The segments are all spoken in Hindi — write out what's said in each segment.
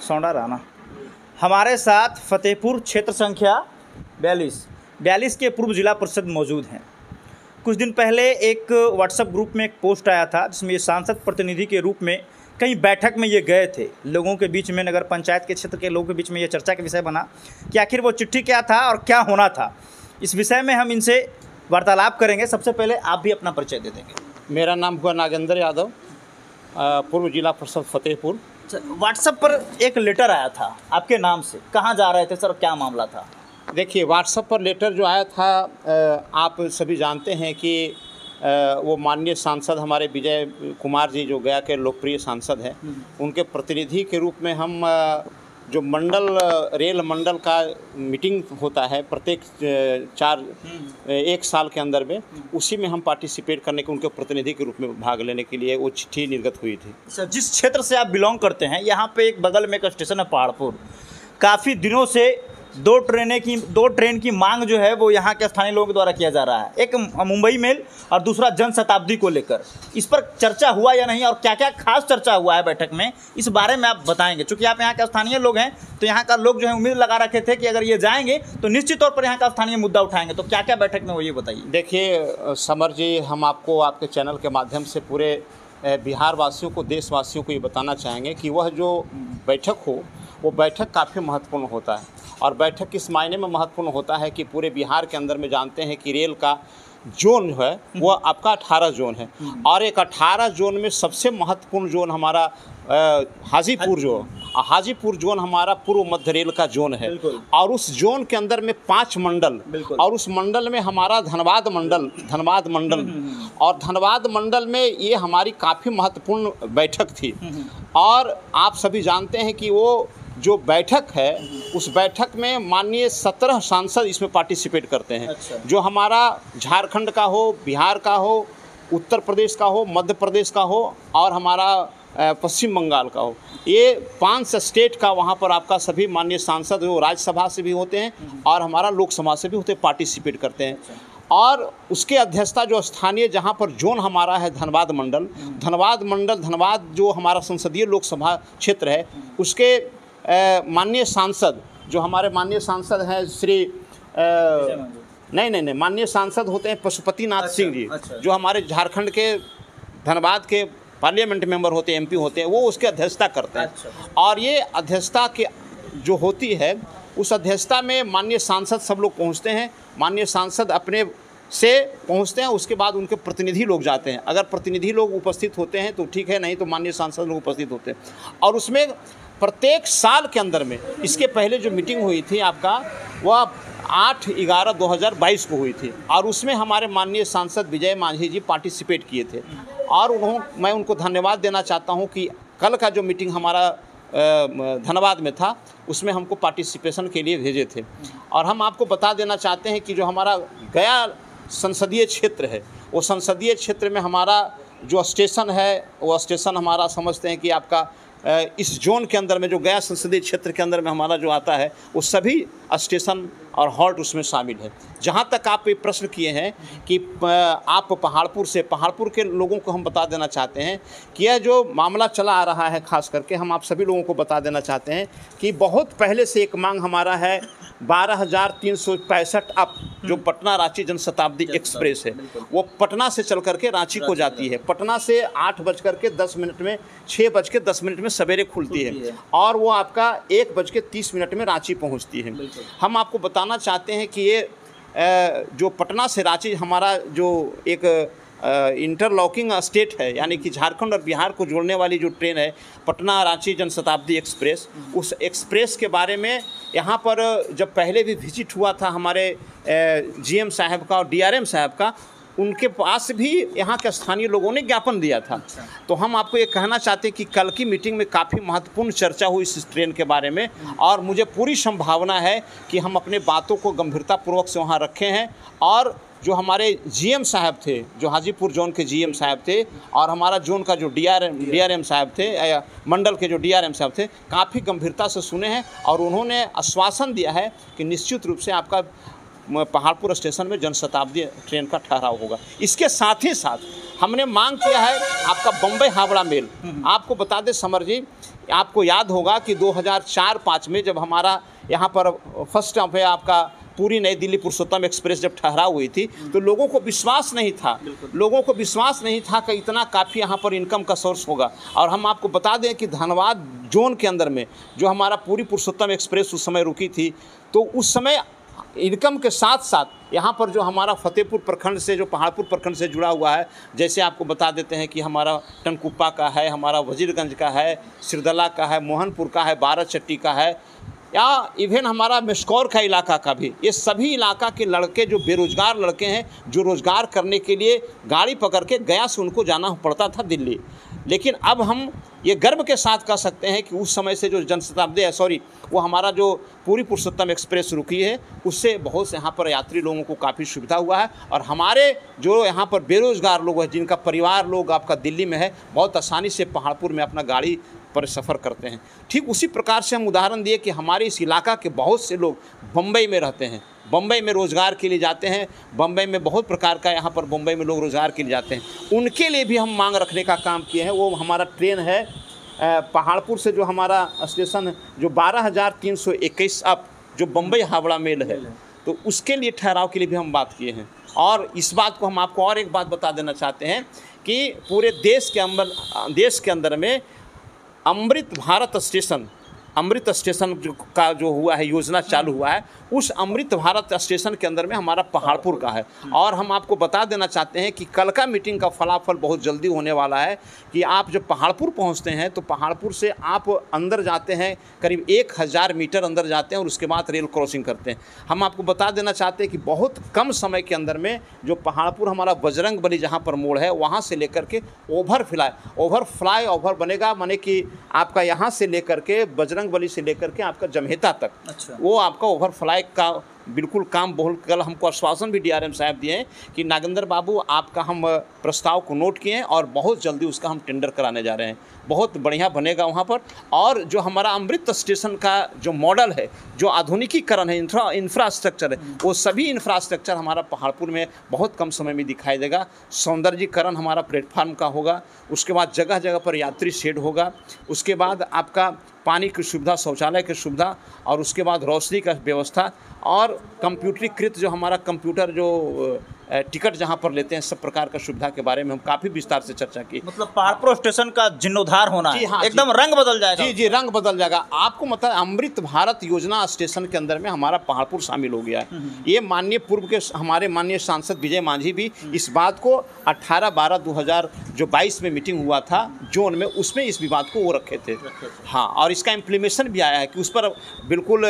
सौंडा राणा। हमारे साथ फतेहपुर क्षेत्र संख्या 42 के पूर्व जिला परिषद मौजूद हैं। कुछ दिन पहले एक व्हाट्सएप ग्रुप में एक पोस्ट आया था जिसमें ये सांसद प्रतिनिधि के रूप में कहीं बैठक में ये गए थे। लोगों के बीच में, नगर पंचायत के क्षेत्र के लोगों के बीच में ये चर्चा का विषय बना कि आखिर वो चिट्ठी क्या था और क्या होना था। इस विषय में हम इनसे वार्तालाप करेंगे। सबसे पहले आप भी अपना परिचय दे देंगे। मेरा नाम हुआ नागेंद्र यादव, पूर्व जिला परिषद फतेहपुर। व्हाट्सएप पर एक लेटर आया था आपके नाम से, कहाँ जा रहे थे सर, क्या मामला था? देखिए, व्हाट्सएप पर लेटर जो आया था, आप सभी जानते हैं कि वो माननीय सांसद हमारे विजय कुमार जी जो गया के लोकप्रिय सांसद हैं, उनके प्रतिनिधि के रूप में हम जो रेल मंडल का मीटिंग होता है प्रत्येक एक साल के अंदर में, उसी में हम पार्टिसिपेट करने के उनके प्रतिनिधि के रूप में भाग लेने के लिए वो चिट्ठी निर्गत हुई थी। सर, जिस क्षेत्र से आप बिलोंग करते हैं, यहाँ पे एक बगल में एक स्टेशन है पहाड़पुर। काफ़ी दिनों से दो ट्रेन की मांग जो है वो यहाँ के स्थानीय लोगों के द्वारा किया जा रहा है, एक मुंबई मेल और दूसरा जनशताब्दी को लेकर। इस पर चर्चा हुआ या नहीं और क्या क्या खास चर्चा हुआ है बैठक में, इस बारे में आप बताएंगे। चूँकि आप यहाँ के स्थानीय लोग हैं तो यहाँ का लोग जो है उम्मीद लगा रखे थे कि अगर ये जाएंगे तो निश्चित तौर पर यहाँ का स्थानीय मुद्दा उठाएंगे। तो क्या क्या बैठक में वो ये बताइए। देखिए समर जी, हम आपको आपके चैनल के माध्यम से पूरे बिहार वासियों को, देशवासियों को ये बताना चाहेंगे कि वह जो बैठक हो वो बैठक काफ़ी महत्वपूर्ण होता है। और बैठक किस मायने में महत्वपूर्ण होता है कि पूरे बिहार के अंदर में जानते हैं कि रेल का जोन है वो आपका 18 जोन है, और एक 18 जोन में सबसे महत्वपूर्ण जोन हमारा हाजीपुर जोन हमारा पूर्व मध्य रेल का जोन है। और उस जोन के अंदर में 5 मंडल, और उस मंडल में हमारा धनबाद मंडल और धनबाद मंडल में ये हमारी काफ़ी महत्वपूर्ण बैठक थी। और आप सभी जानते हैं कि वो जो बैठक है उस बैठक में माननीय 17 सांसद इसमें पार्टिसिपेट करते हैं। अच्छा। जो हमारा झारखंड का हो, बिहार का हो, उत्तर प्रदेश का हो, मध्य प्रदेश का हो और हमारा पश्चिम बंगाल का हो, ये 5 स्टेट का वहाँ पर आपका सभी माननीय सांसद जो राज्यसभा से भी होते हैं और हमारा लोकसभा से भी होते पार्टिसिपेट करते हैं। और उसके अध्यक्षता जो स्थानीय जहाँ पर जोन हमारा है धनबाद मंडल जो हमारा संसदीय लोकसभा क्षेत्र है, उसके माननीय सांसद जो हमारे माननीय सांसद हैं श्री नहीं माननीय सांसद होते हैं पशुपतिनाथ सिंह जी। अच्छा। जो हमारे झारखंड के धनबाद के पार्लियामेंट मेंबर होते हैं, MP होते हैं, वो उसके अध्यक्षता करते हैं। अच्छा। और ये अध्यक्षता के जो होती है उस अध्यक्षता में माननीय सांसद सब लोग पहुँचते हैं। माननीय सांसद अपने से पहुंचते हैं, उसके बाद उनके प्रतिनिधि लोग जाते हैं। अगर प्रतिनिधि लोग उपस्थित होते हैं तो ठीक है, नहीं तो माननीय सांसद लोग उपस्थित होते हैं। और उसमें प्रत्येक साल के अंदर में, इसके पहले जो मीटिंग हुई थी आपका, वह 8/11/2022 को हुई थी और उसमें हमारे माननीय सांसद विजय मांझी जी पार्टिसिपेट किए थे। और मैं उनको धन्यवाद देना चाहता हूं कि कल का जो मीटिंग हमारा धनबाद में था उसमें हमको पार्टिसिपेशन के लिए भेजे थे। और हम आपको बता देना चाहते हैं कि जो हमारा गया संसदीय क्षेत्र है, वो संसदीय क्षेत्र में हमारा जो स्टेशन है वो स्टेशन हमारा समझते हैं कि आपका इस जोन के अंदर में जो गया संसदीय क्षेत्र के अंदर में हमारा जो आता है वो सभी स्टेशन और हॉल्ट उसमें शामिल है। जहाँ तक आप ये प्रश्न किए हैं कि आप पहाड़पुर के लोगों को हम बता देना चाहते हैं कि यह जो मामला चला आ रहा है, खास करके हम आप सभी लोगों को बता देना चाहते हैं कि बहुत पहले से एक मांग हमारा है 12,365 अप, जो पटना रांची जनशताब्दी एक्सप्रेस है, वो पटना से चल करके रांची को जाती है। पटना से 8:10 में 6:10 में सवेरे खुलती है और वो आपका 1:30 में रांची पहुंचती है। हम आपको बताना चाहते हैं कि ये जो पटना से रांची हमारा जो एक इंटरलॉकिंग स्टेट है, यानी कि झारखंड और बिहार को जोड़ने वाली जो ट्रेन है पटना रांची जनशताब्दी एक्सप्रेस, उस एक्सप्रेस के बारे में यहाँ पर जब पहले भी विजिट हुआ था हमारे GM साहब का और DRM साहब का, उनके पास भी यहाँ के स्थानीय लोगों ने ज्ञापन दिया था। तो हम आपको ये कहना चाहते हैं कि कल की मीटिंग में काफ़ी महत्वपूर्ण चर्चा हुई इस ट्रेन के बारे में और मुझे पूरी संभावना है कि हम अपने बातों को गंभीरतापूर्वक से वहाँ रखे हैं। और जो हमारे GM साहब थे, जो हाजीपुर जोन के GM साहब थे और हमारा जोन का जो DRM साहब थे, मंडल के जो DRM साहब थे, काफ़ी गंभीरता से सुने हैं और उन्होंने आश्वासन दिया है कि निश्चित रूप से आपका पहाड़पुर स्टेशन में जनशताब्दी ट्रेन का ठहराव होगा। इसके साथ ही साथ हमने मांग किया है आपका बम्बई हावड़ा मेल। आपको बता दें समर जी आपको याद होगा कि 2004-05 में जब हमारा यहाँ पर फर्स्ट टाइम पे आपका पूरी नई दिल्ली पुरुषोत्तम एक्सप्रेस जब ठहराव हुई थी, तो लोगों को विश्वास नहीं था, कि इतना काफ़ी यहाँ पर इनकम का सोर्स होगा। और हम आपको बता दें कि धनबाद जोन के अंदर में जो हमारा पूरी पुरुषोत्तम एक्सप्रेस उस समय रुकी थी, तो उस समय इनकम के साथ साथ यहाँ पर जो हमारा फतेहपुर प्रखंड से, जो पहाड़पुर प्रखंड से जुड़ा हुआ है, जैसे आपको बता देते हैं कि हमारा टनकुप्पा का है, हमारा वजीरगंज का है, सिरदला का है, मोहनपुर का है, बाराचट्टी का है, या इवन हमारा मिस्कौर का इलाका का भी, ये सभी इलाका के लड़के जो बेरोज़गार लड़के हैं, जो रोज़गार करने के लिए गाड़ी पकड़ के गया से उनको जाना पड़ता था दिल्ली। लेकिन अब हम ये गर्व के साथ कह सकते हैं कि उस समय से जो जनशताब्दी वो हमारा जो पूरी पुरुषोत्तम एक्सप्रेस रुकी है, उससे बहुत से यहाँ पर यात्री लोगों को काफ़ी सुविधा हुआ है। और हमारे जो यहाँ पर बेरोज़गार लोग हैं, जिनका परिवार लोग आपका दिल्ली में है, बहुत आसानी से पहाड़पुर में अपना गाड़ी पर सफ़र करते हैं। ठीक उसी प्रकार से हम उदाहरण दिए कि हमारे इस इलाका के बहुत से लोग बम्बई में रहते हैं, बम्बई में रोज़गार के लिए जाते हैं, बम्बई में बहुत प्रकार का यहाँ पर बम्बई में लोग रोज़गार के लिए जाते हैं, उनके लिए भी हम मांग रखने का काम किए हैं। वो हमारा ट्रेन है पहाड़पुर से जो हमारा स्टेशन जो 12,321 अप जो बम्बई हावड़ा मेल है, तो उसके लिए ठहराव के लिए भी हम बात किए हैं। और इस बात को हम आपको और एक बात बता देना चाहते हैं कि पूरे देश के अंदर में अमृत स्टेशन जो हुआ है, योजना चालू हुआ है, उस अमृत भारत स्टेशन के अंदर में हमारा पहाड़पुर का है। और हम आपको बता देना चाहते हैं कि कल का मीटिंग का फलाफल बहुत जल्दी होने वाला है कि आप जब पहाड़पुर पहुंचते हैं तो पहाड़पुर से आप अंदर जाते हैं, करीब 1000 मीटर अंदर जाते हैं और उसके बाद रेल क्रॉसिंग करते हैं। हम आपको बता देना चाहते हैं कि बहुत कम समय के अंदर में जो पहाड़पुर हमारा बजरंग बली जहाँ पर मोड़ है, वहाँ से लेकर के ओवर फ्लाई बनेगा, माने कि आपका यहाँ से लेकर के बजरंग बली से लेकर के आपका जमहेता तक, अच्छा, वो आपका ओवर फ्लाई का बिल्कुल काम बहुत। कल हमको आश्वासन भी डीआरएम साहब दिए हैं कि नागेंद्र बाबू आपका हम प्रस्ताव को नोट किए हैं और बहुत जल्दी उसका हम टेंडर कराने जा रहे हैं, बहुत बढ़िया बनेगा वहाँ पर। और जो हमारा अमृत स्टेशन का जो मॉडल है, जो आधुनिकीकरण है, इंफ्रास्ट्रक्चर है, वो सभी इंफ्रास्ट्रक्चर हमारा पहाड़पुर में बहुत कम समय में दिखाई देगा। सौंदर्यीकरण हमारा प्लेटफार्म का होगा, उसके बाद जगह जगह पर यात्री शेड होगा, उसके बाद आपका पानी की सुविधा, शौचालय की सुविधा, और उसके बाद रोशनी का व्यवस्था, और कंप्यूटरीकृत जो हमारा कंप्यूटर जो टिकट जहाँ पर लेते हैं, सब प्रकार का सुविधा के बारे में हम काफ़ी विस्तार से चर्चा की। मतलब पहाड़पुर स्टेशन का जीर्णोद्धार होना है, हाँ, एकदम रंग बदल जाएगा। जी, रंग बदल जाएगा। आपको मतलब अमृत भारत योजना स्टेशन के अंदर में हमारा पहाड़पुर शामिल हो गया है। ये माननीय पूर्व के हमारे माननीय सांसद विजय मांझी भी इस बात को 18/12/2022 में मीटिंग हुआ था जोन में, उसमें इस विवाद को वो रखे थे। हाँ, और इसका इम्प्लीमेशन भी आया है कि उस पर बिल्कुल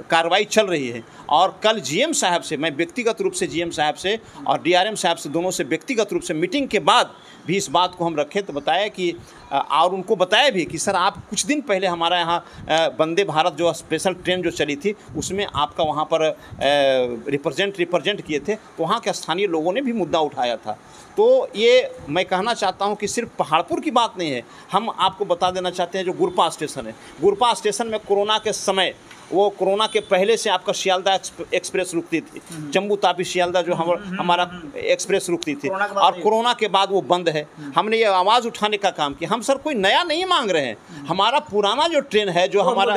कार्रवाई चल रही है। और कल जीएम साहब से, मैं व्यक्तिगत रूप से जीएम साहब से और डीआरएम साहब से, दोनों से व्यक्तिगत रूप से मीटिंग के बाद भी इस बात को हम रखे, तो बताया कि और उनको बताया भी कि सर आप कुछ दिन पहले हमारा यहाँ वंदे भारत जो स्पेशल ट्रेन जो चली थी, उसमें आपका वहाँ पर रिप्रेजेंट किए थे, तो वहाँ के स्थानीय लोगों ने भी मुद्दा उठाया था। तो ये मैं कहना चाहता हूँ कि सिर्फ पहाड़पुर की बात नहीं है, हम आपको बता देना चाहते हैं जो गुरपा स्टेशन है, गुरपा स्टेशन में कोरोना के समय, वो कोरोना के पहले से आपका सियालदा एक्सप्रेस रुकती थी, जम्मू तापी सियालदा जो हमारा एक्सप्रेस रुकती थी, और कोरोना के बाद वो बंद है। हमने ये आवाज़ उठाने का काम किया। हम सर कोई नया नहीं मांग रहे हैं, हमारा पुराना जो ट्रेन है, जो हमारा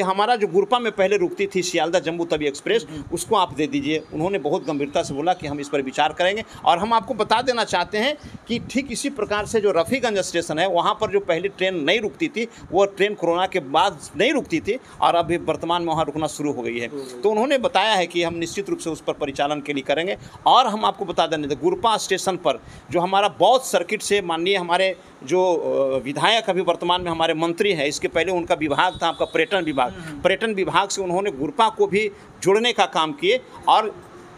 हमारा जो गुरपा में पहले रुकती थी सियालदा जम्मू तवी एक्सप्रेस, उसको आप दे दीजिए। उन्होंने बहुत गंभीरता से बोला कि हम इस पर विचार करेंगे। और हम आपको बता देना चाहते हैं कि ठीक इसी प्रकार से जो रफ़ीगंज स्टेशन है, वहाँ पर जो पहले ट्रेन नहीं रुकती थी, वो ट्रेन कोरोना के बाद नहीं रुकती थी, और अभी वर्तमान में वहाँ रुकना शुरू हो गई है। तो उन्होंने बताया है कि हम निश्चित रूप से उस पर परिचालन के लिए करेंगे। और हम आपको बता दें, गुरपा स्टेशन पर जो हमारा बौद्ध सर्किट से माननीय हमारे जो विधायक अभी वर्तमान में हमारे मंत्री हैं, इसके पहले उनका विभाग था आपका पर्यटन विभाग से उन्होंने गुरपा को भी जोड़ने का काम किए। और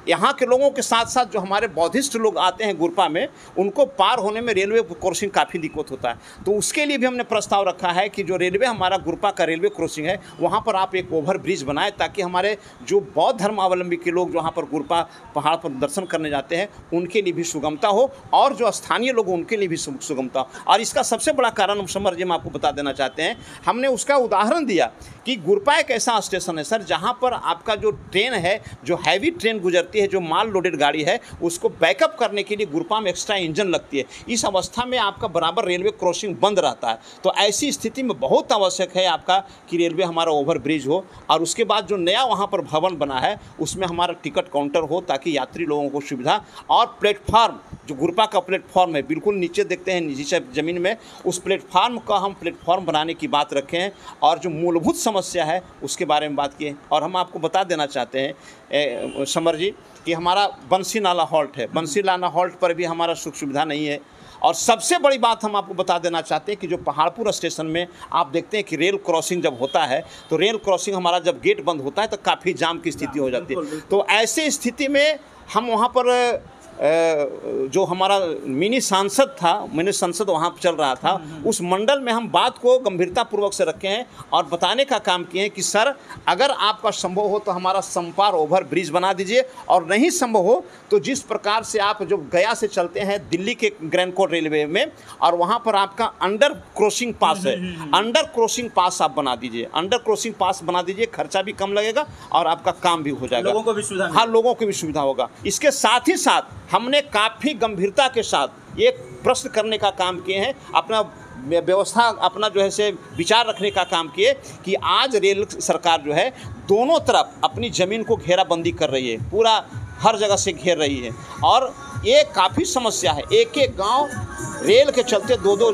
यहाँ के लोगों के साथ साथ जो हमारे बौद्धिस्ट लोग आते हैं गुरपा में, उनको पार होने में रेलवे क्रॉसिंग काफ़ी दिक्कत होता है। तो उसके लिए भी हमने प्रस्ताव रखा है कि जो रेलवे हमारा गुरपा का रेलवे क्रॉसिंग है, वहाँ पर आप एक ओवर ब्रिज बनाएं, ताकि हमारे जो बौद्ध धर्मावलंबी के लोग जो वहाँ पर गुरपा पहाड़ पर दर्शन करने जाते हैं, उनके लिए भी सुगमता हो, और जो स्थानीय लोग उनके लिए भी सुगमता हो। और इसका सबसे बड़ा कारण समर जी, हम आपको बता देना चाहते हैं, हमने उसका उदाहरण दिया कि गुरपा एक ऐसा स्टेशन है सर, जहाँ पर आपका जो ट्रेन है, जो हैवी ट्रेन गुजरती लगती है, जो माल लोडेड गाड़ी है उसको बैकअप करने के लिए गुरपा में एक्स्ट्रा इंजन लगती है। इस अवस्था में आपका बराबर रेलवे क्रॉसिंग बंद रहता है। तो ऐसी स्थिति में बहुत आवश्यक है आपका कि रेलवे हमारा ओवर ब्रिज हो, और उसके बाद जो नया वहाँ पर भवन बना है उसमें हमारा टिकट काउंटर हो, ताकि यात्री लोगों को सुविधा, और प्लेटफार्म जो गुरपा का प्लेटफॉर्म है बिल्कुल नीचे देखते हैं नीचे ज़मीन में, उस प्लेटफार्म का हम प्लेटफॉर्म बनाने की बात रखे हैं, और जो मूलभूत समस्या है उसके बारे में बात की है। और हम आपको बता देना चाहते हैं समर जी कि हमारा बंसी नाला हॉल्ट है, बंसी नाला हॉल्ट पर भी हमारा सुख सुविधा नहीं है। और सबसे बड़ी बात हम आपको बता देना चाहते हैं कि जो पहाड़पुर स्टेशन में आप देखते हैं कि रेल क्रॉसिंग जब होता है तो रेल क्रॉसिंग हमारा जब गेट बंद होता है तो काफ़ी जाम की स्थिति हो जाती है। तो ऐसे स्थिति में हम वहाँ पर जो हमारा मिनी संसद वहाँ पर चल रहा था, उस मंडल में हम बात को गंभीरतापूर्वक से रखे हैं और बताने का काम किए हैं कि सर अगर आपका संभव हो तो हमारा समपार ओवर ब्रिज बना दीजिए, और नहीं संभव हो तो जिस प्रकार से आप जो गया से चलते हैं दिल्ली के ग्रैंड कोर रेलवे में, और वहाँ पर आपका अंडर क्रॉसिंग पास है, अंडर क्रॉसिंग पास आप बना दीजिए, अंडर क्रॉसिंग पास बना दीजिए, खर्चा भी कम लगेगा और आपका काम भी हो जाएगा, लोगों को भी सुविधा, हाँ लोगों को भी सुविधा होगा। इसके साथ ही साथ हमने काफ़ी गंभीरता के साथ एक प्रश्न करने का काम किए हैं, अपना व्यवस्था अपना जो है से विचार रखने का काम किए कि आज रेल सरकार जो है दोनों तरफ अपनी ज़मीन को घेराबंदी कर रही है, पूरा हर जगह से घेर रही है, और ये काफ़ी समस्या है। एक एक गांव रेल के चलते दो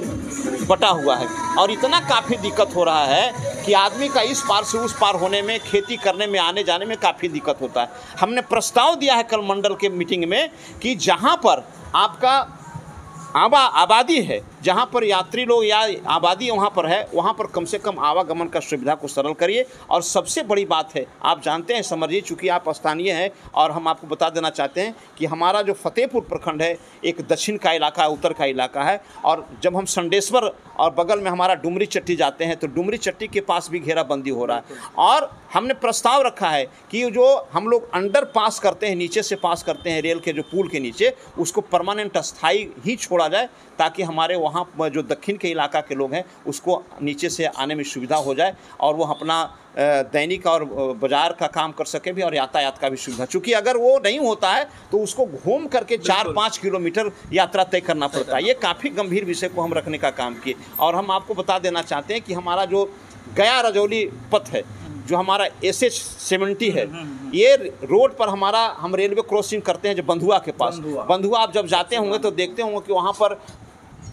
बटा हुआ है, और इतना काफ़ी दिक्कत हो रहा है कि आदमी का इस पार से उस पार होने में, खेती करने में, आने जाने में काफ़ी दिक्कत होता है। हमने प्रस्ताव दिया है कल मंडल के मीटिंग में कि जहाँ पर आपका आबादी है, जहाँ पर यात्री लोग या आबादी वहाँ पर है, वहाँ पर कम से कम आवागमन का सुविधा को सरल करिए। और सबसे बड़ी बात है, आप जानते हैं समझिए, चूँकि आप स्थानीय हैं और हम आपको बता देना चाहते हैं कि हमारा जो फतेहपुर प्रखंड है एक दक्षिण का इलाका, उत्तर का इलाका है, और जब हम संडेश्वर और बगल में हमारा डुमरी चट्टी जाते हैं तो डुमरी चट्टी के पास भी घेराबंदी हो रहा है। और हमने प्रस्ताव रखा है कि जो हम लोग अंडर पास करते हैं, नीचे से पास करते हैं रेल के जो पुल के नीचे, उसको परमानेंट अस्थाई ही छोड़ा जाए, ताकि हमारे वहाँ जो दक्षिण के इलाका के लोग हैं उसको नीचे से आने में सुविधा हो जाए, और वो अपना दैनिक और बाजार का काम कर सके भी, और यातायात का भी सुविधा। चूँकि अगर वो नहीं होता है तो उसको घूम करके 4-5 किलोमीटर यात्रा तय करना पड़ता है। ये काफ़ी गंभीर विषय को हम रखने का काम किए। और हम आपको बता देना चाहते हैं कि हमारा जो गया रजौली पथ है, जो हमारा SH70 है, ये रोड पर हम रेलवे क्रॉसिंग करते हैं जो बंधुआ के पास, बंधुआ आप जब जाते होंगे तो देखते होंगे कि वहाँ पर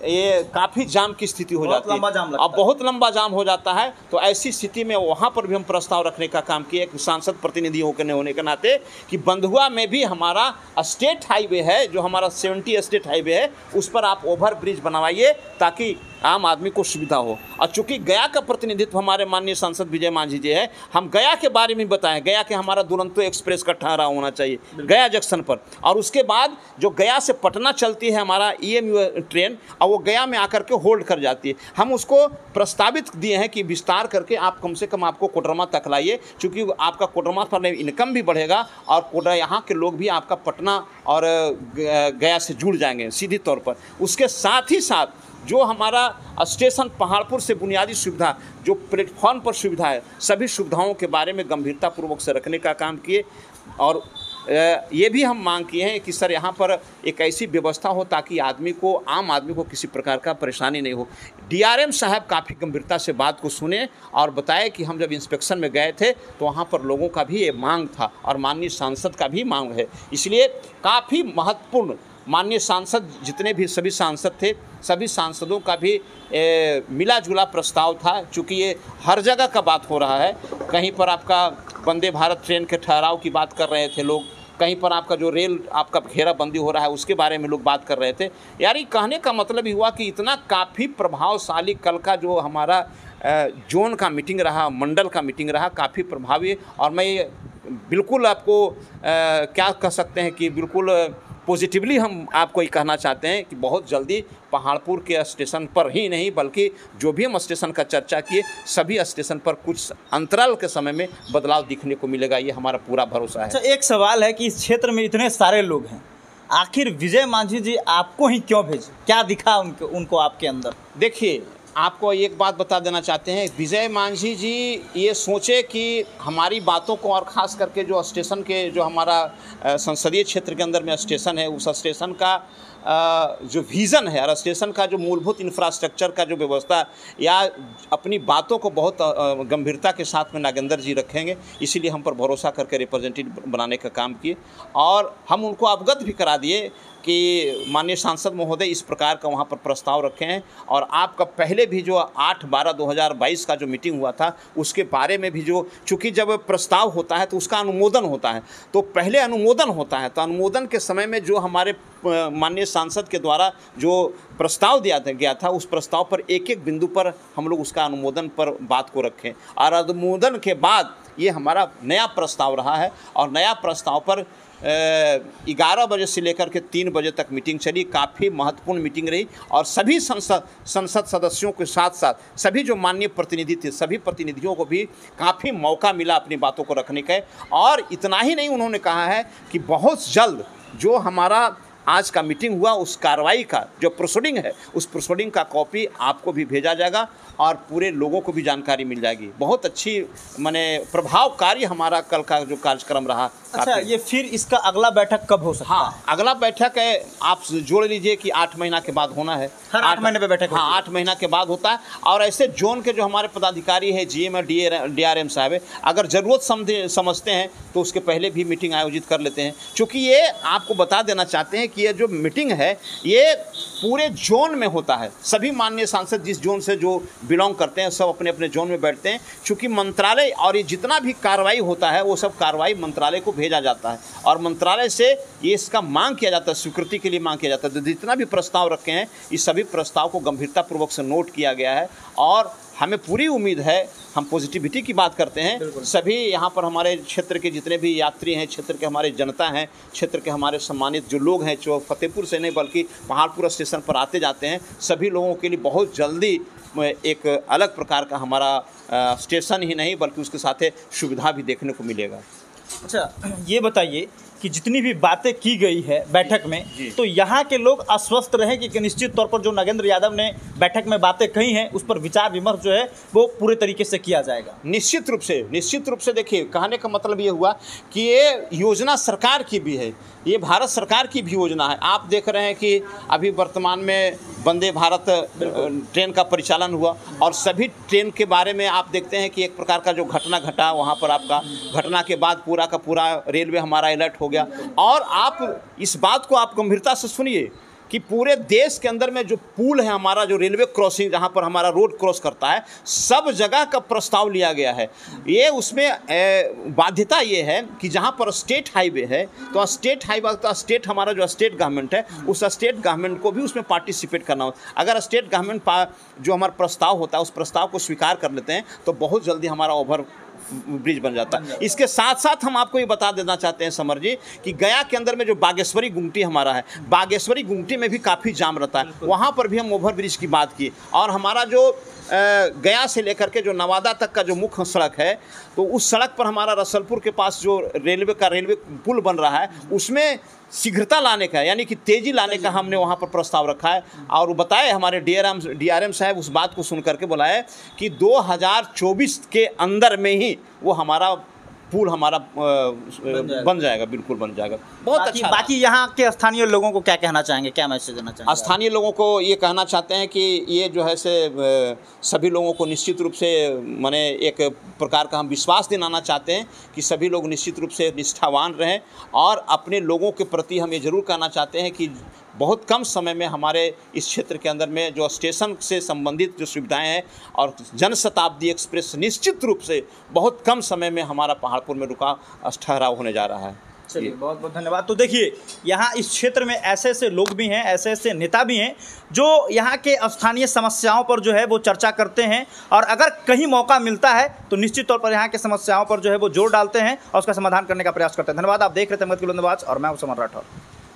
ये काफ़ी जाम की स्थिति हो जाती है, अब बहुत लंबा जाम हो जाता है। तो ऐसी स्थिति में वहाँ पर भी हम प्रस्ताव रखने का काम किए सांसद प्रतिनिधियों के होने के नाते कि बंधुआ में भी हमारा स्टेट हाईवे है, जो हमारा 70 स्टेट हाईवे है, उस पर आप ओवर ब्रिज बनवाइए ताकि आम आदमी को सुविधा हो। और चूँकि गया का प्रतिनिधित्व हमारे माननीय सांसद विजय मांझी जी है, हम गया के बारे में बताएं। गया के हमारा दुरंतो एक्सप्रेस का ठहराव होना चाहिए गया जंक्शन पर, और उसके बाद जो गया से पटना चलती है हमारा EMU ट्रेन, और वो गया में आकर के होल्ड कर जाती है। हम उसको प्रस्तावित दिए हैं कि विस्तार करके आप कम से कम आपको कोडरमा तक लाइए, चूँकि आपका कोडरमा पर इनकम भी बढ़ेगा और यहाँ के लोग भी आपका पटना और गया से जुड़ जाएंगे सीधी तौर पर। उसके साथ ही साथ जो हमारा स्टेशन पहाड़पुर से बुनियादी सुविधा, जो प्लेटफॉर्म पर सुविधा है, सभी सुविधाओं के बारे में गंभीरतापूर्वक से रखने का काम किए। और ये भी हम मांग किए हैं कि सर यहाँ पर एक ऐसी व्यवस्था हो ताकि आम आदमी को किसी प्रकार का परेशानी नहीं हो। DRM साहब काफ़ी गंभीरता से बात को सुने और बताए कि हम जब इंस्पेक्शन में गए थे तो वहाँ पर लोगों का भी ये मांग था और माननीय सांसद का भी मांग है। इसलिए काफ़ी महत्वपूर्ण माननीय सांसद जितने भी सभी सांसद थे, सभी सांसदों का भी मिला जुला प्रस्ताव था। चूँकि ये हर जगह का बात हो रहा है, कहीं पर आपका वंदे भारत ट्रेन के ठहराव की बात कर रहे थे लोग, कहीं पर आपका जो रेल आपका घेराबंदी हो रहा है उसके बारे में लोग बात कर रहे थे। यार ये कहने का मतलब ही हुआ कि इतना काफ़ी प्रभावशाली कल का जो हमारा जोन का मीटिंग रहा, मंडल का मीटिंग रहा, काफ़ी प्रभावी। और मैं ये बिल्कुल आपको क्या कह सकते हैं कि बिल्कुल पॉजिटिवली हम आपको ये कहना चाहते हैं कि बहुत जल्दी पहाड़पुर के स्टेशन पर ही नहीं बल्कि जो भी हम स्टेशन का चर्चा किए सभी स्टेशन पर कुछ अंतराल के समय में बदलाव दिखने को मिलेगा, ये हमारा पूरा भरोसा है। अच्छा, एक सवाल है कि इस क्षेत्र में इतने सारे लोग हैं, आखिर विजय मांझी जी आपको ही क्यों भेजे? क्या दिखा उनको आपके अंदर? देखिए, आपको एक बात बता देना चाहते हैं, विजय मांझी जी ये सोचे कि हमारी बातों को, और ख़ास करके जो स्टेशन के, जो हमारा संसदीय क्षेत्र के अंदर में स्टेशन है, उस स्टेशन का जो विज़न है और स्टेशन का जो मूलभूत इंफ्रास्ट्रक्चर का जो व्यवस्था, या अपनी बातों को बहुत गंभीरता के साथ में नागेंद्र जी रखेंगे, इसीलिए हम पर भरोसा करके रिप्रेजेंटेटिव बनाने का काम किए। और हम उनको अवगत भी करा दिए कि माननीय सांसद महोदय इस प्रकार का वहाँ पर प्रस्ताव रखे हैं, और आपका पहले भी जो 8/12/2022 का जो मीटिंग हुआ था उसके बारे में भी, जो चूँकि जब प्रस्ताव होता है तो उसका अनुमोदन होता है, तो पहले अनुमोदन होता है, तो अनुमोदन के समय में जो हमारे माननीय सांसद के द्वारा जो प्रस्ताव दिया गया था, उस प्रस्ताव पर एक एक बिंदु पर हम लोग उसका अनुमोदन पर बात को रखें, और अनुमोदन के बाद ये हमारा नया प्रस्ताव रहा है। और नया प्रस्ताव पर 11 बजे से लेकर के 3 बजे तक मीटिंग चली, काफ़ी महत्वपूर्ण मीटिंग रही, और सभी संसद सदस्यों के साथ साथ सभी जो माननीय प्रतिनिधि थे, सभी प्रतिनिधियों को भी काफ़ी मौका मिला अपनी बातों को रखने का। और इतना ही नहीं, उन्होंने कहा है कि बहुत जल्द जो हमारा आज का मीटिंग हुआ उस कार्रवाई का जो प्रोसीडिंग है, उस प्रोसीडिंग का कॉपी आपको भी भेजा जाएगा और पूरे लोगों को भी जानकारी मिल जाएगी। बहुत अच्छी माने प्रभावकारी हमारा कल का जो कार्यक्रम रहा। अच्छा, ये फिर इसका अगला बैठक कब हो सकता है? हाँ, अगला बैठक है, आप जोड़ लीजिए कि 8 महीना के बाद होना है। हर 8 महीने पे बैठक? हाँ, 8 महीना के बाद होता है। और ऐसे जोन के जो हमारे पदाधिकारी है, GM और DRM साहब है, अगर ज़रूरत समझते हैं तो उसके पहले भी मीटिंग आयोजित कर लेते हैं। चूँकि ये आपको बता देना चाहते हैं कि ये जो मीटिंग है ये पूरे जोन में होता है। सभी माननीय सांसद जिस जोन से जो बिलोंग करते हैं सब अपने अपने जोन में बैठते हैं। चूँकि मंत्रालय और ये जितना भी कार्रवाई होता है वो सब कार्रवाई मंत्रालय को भेजा जाता है, और मंत्रालय से ये इसका मांग किया जाता है, स्वीकृति के लिए मांग किया जाता है। तो जितना भी प्रस्ताव रखे हैं इस सभी प्रस्ताव को गंभीरतापूर्वक से नोट किया गया है, और हमें पूरी उम्मीद है, हम पॉजिटिविटी की बात करते हैं। सभी यहाँ पर हमारे क्षेत्र के जितने भी यात्री हैं, क्षेत्र के हमारे जनता हैं, क्षेत्र के हमारे सम्मानित जो लोग हैं, जो फतेहपुर से नहीं बल्कि पहाड़पुर स्टेशन पर आते जाते हैं, सभी लोगों के लिए बहुत जल्दी एक अलग प्रकार का हमारा स्टेशन ही नहीं बल्कि उसके साथ सुविधा भी देखने को मिलेगा। अच्छा, ये बताइए कि जितनी भी बातें की गई है बैठक में, तो यहाँ के लोग आश्वस्त रहे कि निश्चित तौर पर जो नागेंद्र यादव ने बैठक में बातें कही हैं उस पर विचार विमर्श जो है वो पूरे तरीके से किया जाएगा? निश्चित रूप से देखिए, कहने का मतलब ये हुआ कि ये योजना सरकार की भी है, ये भारत सरकार की भी योजना है। आप देख रहे हैं कि अभी वर्तमान में वंदे भारत ट्रेन का परिचालन हुआ, और सभी ट्रेन के बारे में आप देखते हैं कि एक प्रकार का जो घटना घटा वहाँ पर, आपका घटना के बाद पूरा का पूरा रेलवे हमारा अलर्ट हो गया। और आप इस बात को आप गंभीरता से सुनिए कि पूरे देश के अंदर में जो पुल है हमारा, जो रेलवे क्रॉसिंग जहाँ पर हमारा रोड क्रॉस करता है, सब जगह का प्रस्ताव लिया गया है। ये उसमें बाध्यता ये है कि जहाँ पर स्टेट हाईवे है तो स्टेट हाईवे तो स्टेट हमारा जो स्टेट गवर्नमेंट है उस स्टेट गवर्नमेंट को भी उसमें पार्टिसिपेट करना हो। अगर स्टेट गवर्नमेंट जो हमारा प्रस्ताव होता है उस प्रस्ताव को स्वीकार कर लेते हैं तो बहुत जल्दी हमारा ओवर ब्रिज बन जाता है। इसके साथ साथ हम आपको ये बता देना चाहते हैं समर जी कि गया के अंदर में जो बागेश्वरी गुमटी हमारा है, बागेश्वरी गुमटी में भी काफ़ी जाम रहता है, वहाँ पर भी हम ओवर ब्रिज की बात की। और हमारा जो गया से लेकर के जो नवादा तक का जो मुख्य सड़क है, तो उस सड़क पर हमारा रसलपुर के पास जो रेलवे पुल बन रहा है उसमें शीघ्रता लाने का, यानी कि तेज़ी लाने का हमने वहाँ पर प्रस्ताव रखा है। और बताए हमारे DRM साहब उस बात को सुन करके बुलाए कि 2024 के अंदर में ही वो हमारा पुल हमारा बन जाएगा, बिल्कुल बन जाएगा। बहुत अच्छा। बाकी यहाँ के स्थानीय लोगों को क्या कहना चाहेंगे, क्या मैसेज देना चाहेंगे? स्थानीय लोगों को ये कहना चाहते हैं कि ये जो है से सभी लोगों को निश्चित रूप से माने एक प्रकार का हम विश्वास दिलाना चाहते हैं कि सभी लोग निश्चित रूप से निष्ठावान रहें, और अपने लोगों के प्रति हम ये ज़रूर कहना चाहते हैं कि बहुत कम समय में हमारे इस क्षेत्र के अंदर में जो स्टेशन से संबंधित जो सुविधाएं हैं और जनशताब्दी एक्सप्रेस निश्चित रूप से बहुत कम समय में हमारा पहाड़पुर में रुका ठहराव होने जा रहा है। चलिए, बहुत बहुत धन्यवाद। तो देखिए, यहाँ इस क्षेत्र में ऐसे ऐसे लोग भी हैं, ऐसे ऐसे नेता भी हैं जो यहाँ के स्थानीय समस्याओं पर जो है वो चर्चा करते हैं, और अगर कहीं मौका मिलता है तो निश्चित तौर पर यहाँ के समस्याओं पर जो है वो जोर डालते हैं और उसका समाधान करने का प्रयास करते हैं। धन्यवाद। आप देख रहे थे मत और मैं हूं समर राठौर।